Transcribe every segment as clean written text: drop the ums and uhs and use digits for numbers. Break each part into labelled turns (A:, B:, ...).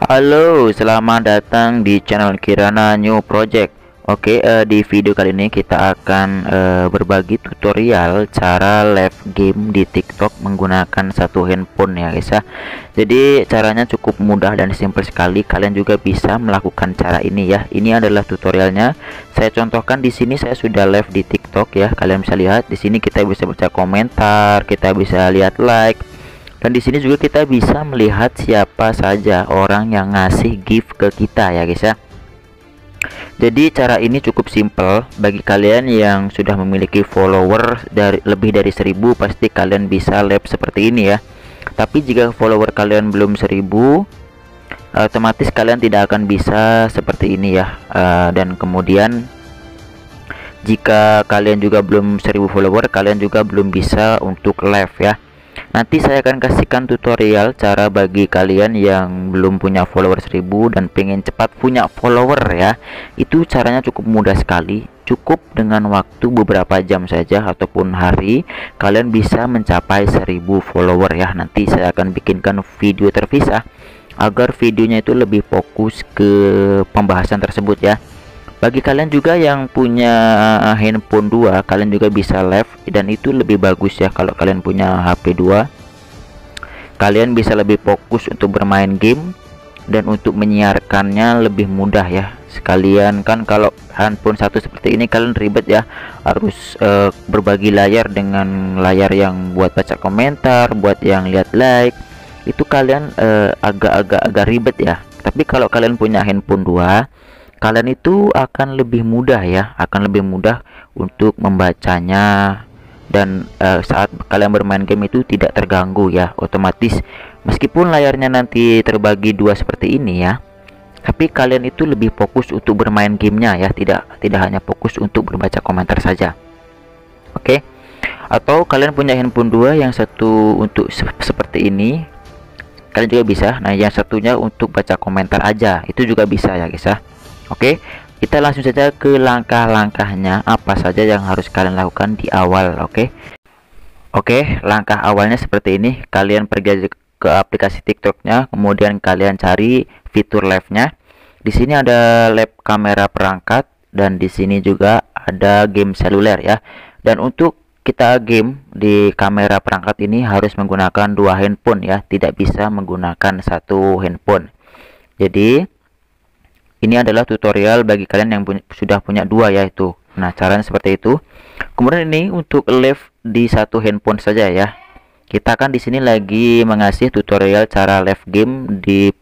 A: Halo, selamat datang di channel Kirana New Project. Di video kali ini kita akan berbagi tutorial cara live game di TikTok menggunakan satu handphone ya guys ya. Jadi caranya cukup mudah dan simpel sekali. Kalian juga bisa melakukan cara ini ya. Ini adalah tutorialnya. Saya contohkan di sini saya sudah live di TikTok ya. Kalian bisa lihat di sini kita bisa baca komentar, kita bisa lihat like. Dan di sini juga kita bisa melihat siapa saja orang yang ngasih gift ke kita ya guys ya. Jadi cara ini cukup simple. Bagi kalian yang sudah memiliki follower lebih dari 1000, pasti kalian bisa live seperti ini ya. Tapi jika follower kalian belum 1000, otomatis kalian tidak akan bisa seperti ini ya. Dan kemudian jika kalian juga belum 1000 follower, kalian juga belum bisa untuk live ya. Nanti saya akan kasihkan tutorial cara bagi kalian yang belum punya follower 1000 dan pengen cepat punya follower ya. Itu caranya cukup mudah sekali. Cukup dengan waktu beberapa jam saja ataupun hari, kalian bisa mencapai 1000 follower ya. Nanti saya akan bikinkan video terpisah agar videonya itu lebih fokus ke pembahasan tersebut ya. Bagi kalian juga yang punya handphone 2, kalian juga bisa live dan itu lebih bagus ya. Kalau kalian punya HP 2, kalian bisa lebih fokus untuk bermain game dan untuk menyiarkannya lebih mudah ya. Sekalian kan kalau handphone satu seperti ini kalian ribet ya, harus berbagi layar dengan layar yang buat baca komentar, buat yang lihat like. Itu kalian agak ribet ya. Tapi kalau kalian punya handphone 2, kalian itu akan lebih mudah ya, akan lebih mudah untuk membacanya. Dan saat kalian bermain game itu tidak terganggu ya. Otomatis meskipun layarnya nanti terbagi dua seperti ini ya, tapi kalian itu lebih fokus untuk bermain gamenya ya, tidak hanya fokus untuk berbaca komentar saja. Atau kalian punya handphone 2, yang satu untuk seperti ini, kalian juga bisa. Nah yang satunya untuk baca komentar aja, itu juga bisa ya guys ya. Kita langsung saja ke langkah-langkahnya, apa saja yang harus kalian lakukan di awal. Langkah awalnya seperti ini. Kalian pergi ke aplikasi TikToknya, kemudian kalian cari fitur live-nya. Di sini ada live kamera perangkat dan di sini juga ada game seluler ya. Dan untuk kita game di kamera perangkat ini harus menggunakan dua handphone ya, tidak bisa menggunakan satu handphone. Jadi ini adalah tutorial bagi kalian yang sudah punya dua ya itu. Nah caranya seperti itu. Kemudian ini untuk live di satu handphone saja ya. Kita kan di sini lagi mengasih tutorial cara live game di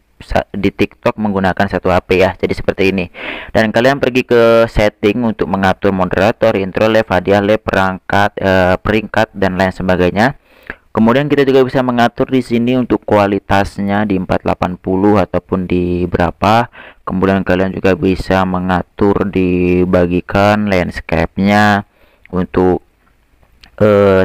A: TikTok menggunakan satu HP ya. Jadi seperti ini. Dan kalian pergi ke setting untuk mengatur moderator, intro, live, hadiah, live, perangkat, peringkat dan lain sebagainya. Kemudian kita juga bisa mengatur di sini untuk kualitasnya di 480 ataupun di berapa. Kemudian kalian juga bisa mengatur dibagikan landscape-nya untuk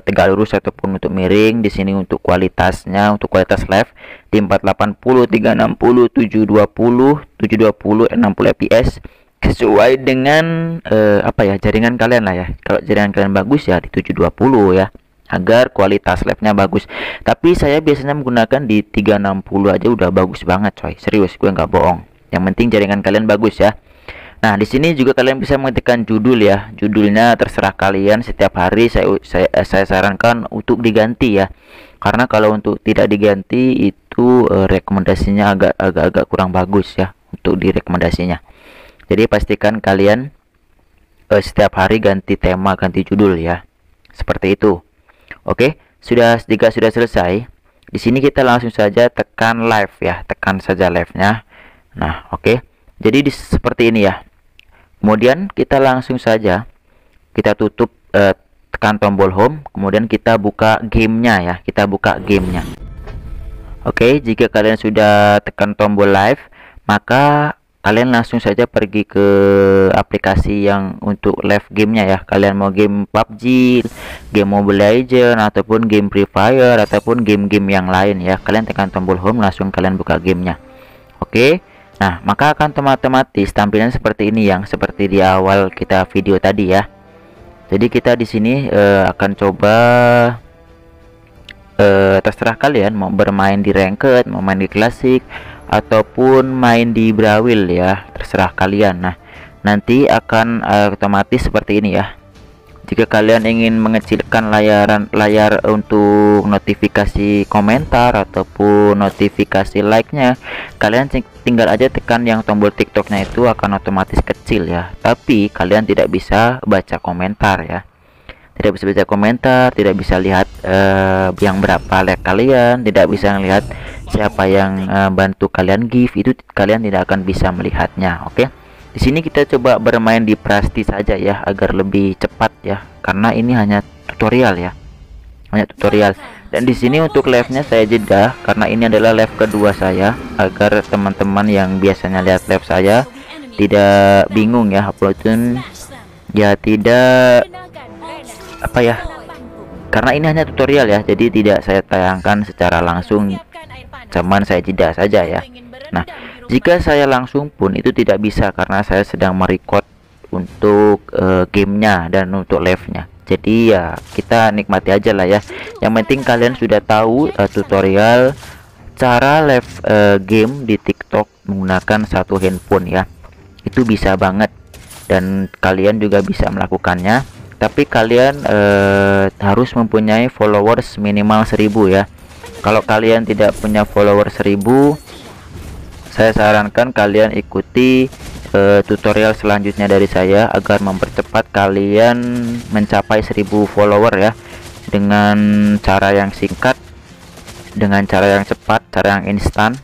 A: tegak lurus ataupun untuk miring. Di sini untuk kualitasnya, untuk kualitas live di 480, 360, 720, 720, 60 fps sesuai dengan jaringan kalian lah ya. Kalau jaringan kalian bagus ya di 720 ya, agar kualitas live-nya bagus. Tapi saya biasanya menggunakan di 360 aja udah bagus banget coy, serius gue nggak bohong. Yang penting jaringan kalian bagus ya. Nah di sini juga kalian bisa mengetikkan judul ya. Judulnya terserah kalian. Setiap hari saya sarankan untuk diganti ya, karena kalau untuk tidak diganti itu rekomendasinya agak kurang bagus ya untuk direkomendasinya. Jadi pastikan kalian setiap hari ganti tema, ganti judul ya, seperti itu. Jika sudah selesai, di sini kita langsung saja tekan live ya, tekan saja live-nya. Nah, jadi seperti ini ya. Kemudian kita langsung saja kita tutup, tekan tombol home, kemudian kita buka gamenya ya, kita buka gamenya. Jika kalian sudah tekan tombol live, maka kalian langsung saja pergi ke aplikasi yang untuk live gamenya ya. Kalian mau game PUBG, game Mobile Legends, ataupun game Free Fire, ataupun game-game yang lain ya. Kalian tekan tombol home, langsung kalian buka gamenya. Nah maka akan otomatis tampilan seperti ini, yang seperti di awal kita video tadi ya. Jadi kita di sini akan coba, terserah kalian mau bermain di ranked, mau main di klasik, ataupun main di Braille ya, terserah kalian. Nah, nanti akan otomatis seperti ini ya. Jika kalian ingin mengecilkan layar untuk notifikasi komentar ataupun notifikasi like-nya, kalian tinggal aja tekan yang tombol TikTok-nya, itu akan otomatis kecil ya. Tapi kalian tidak bisa baca komentar ya. Tidak bisa baca komentar, tidak bisa lihat yang berapa like kalian, tidak bisa melihat siapa yang bantu kalian give, itu kalian tidak akan bisa melihatnya. Oke. Di sini kita coba bermain di Prasti saja ya, agar lebih cepat ya, karena ini hanya tutorial ya, hanya tutorial. Dan di sini untuk live-nya saya jeda, karena ini adalah live kedua saya, agar teman-teman yang biasanya lihat live saya tidak bingung ya, uploadnya ya, tidak apa ya, karena ini hanya tutorial ya, jadi tidak saya tayangkan secara langsung, cuman saya jeda saja ya. Nah, jika saya langsung pun itu tidak bisa, karena saya sedang merecord untuk gamenya dan untuk live-nya. Jadi ya kita nikmati aja lah ya. Yang penting kalian sudah tahu tutorial cara live game di TikTok menggunakan satu handphone ya. Itu bisa banget, dan kalian juga bisa melakukannya. Tapi kalian harus mempunyai followers minimal 1000 ya. Kalau kalian tidak punya followers 1000, saya sarankan kalian ikuti tutorial selanjutnya dari saya agar mempercepat kalian mencapai 1000 follower ya, dengan cara yang singkat, dengan cara yang cepat, cara yang instan,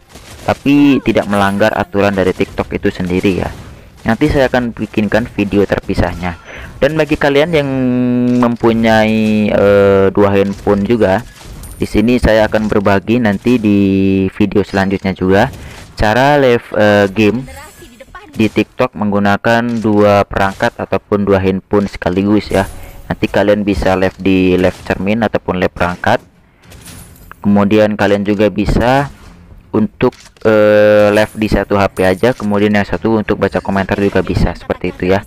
A: tapi tidak melanggar aturan dari TikTok itu sendiri ya. Nanti saya akan bikinkan video terpisahnya. Dan bagi kalian yang mempunyai dua handphone juga, di sini saya akan berbagi nanti di video selanjutnya juga cara live game di TikTok menggunakan dua perangkat ataupun dua handphone sekaligus ya. Nanti kalian bisa live di live cermin ataupun live perangkat. Kemudian kalian juga bisa untuk live di satu HP aja, kemudian yang satu untuk baca komentar juga bisa, seperti itu ya.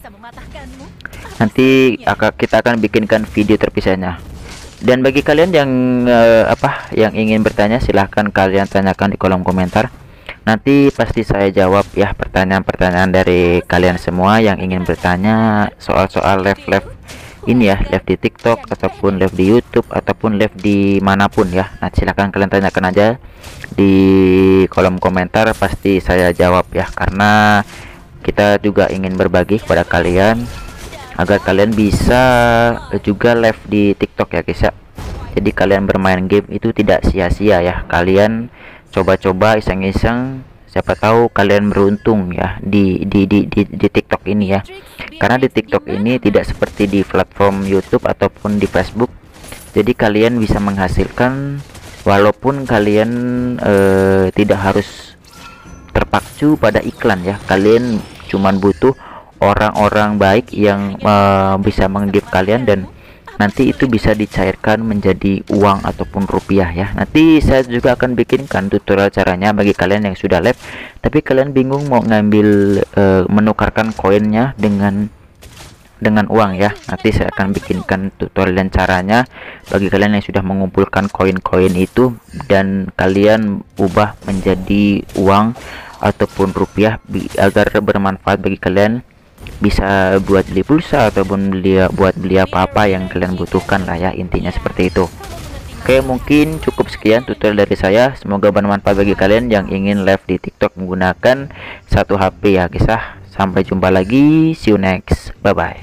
A: Nanti kita akan bikinkan video terpisahnya. Dan bagi kalian yang yang ingin bertanya, silahkan kalian tanyakan di kolom komentar. Nanti pasti saya jawab ya pertanyaan-pertanyaan dari kalian semua yang ingin bertanya soal-soal live ini ya, live di TikTok ataupun live di YouTube ataupun live di manapun ya. Nah, silahkan kalian tanyakan aja di kolom komentar, pasti saya jawab ya, karena kita juga ingin berbagi kepada kalian agar kalian bisa juga live di TikTok ya guys ya. Jadi kalian bermain game itu tidak sia-sia ya, kalian coba-coba iseng-iseng, siapa tahu kalian beruntung ya di TikTok ini ya. Karena di TikTok ini tidak seperti di platform YouTube ataupun di Facebook. Jadi kalian bisa menghasilkan walaupun kalian tidak harus terpacu pada iklan ya. Kalian cuman butuh orang-orang baik yang bisa meng-give kalian, dan nanti itu bisa dicairkan menjadi uang ataupun rupiah ya. Nanti saya juga akan bikinkan tutorial caranya bagi kalian yang sudah live tapi kalian bingung mau ngambil menukarkan koinnya dengan uang ya. Nanti saya akan bikinkan tutorial dan caranya bagi kalian yang sudah mengumpulkan koin-koin itu, dan kalian ubah menjadi uang ataupun rupiah agar bermanfaat bagi kalian, bisa buat beli pulsa ataupun buat beli apa-apa yang kalian butuhkan lah ya, intinya seperti itu. Oke, mungkin cukup sekian tutorial dari saya, semoga bermanfaat bagi kalian yang ingin live di TikTok menggunakan satu HP ya guys. Sampai jumpa lagi, see you next, bye bye.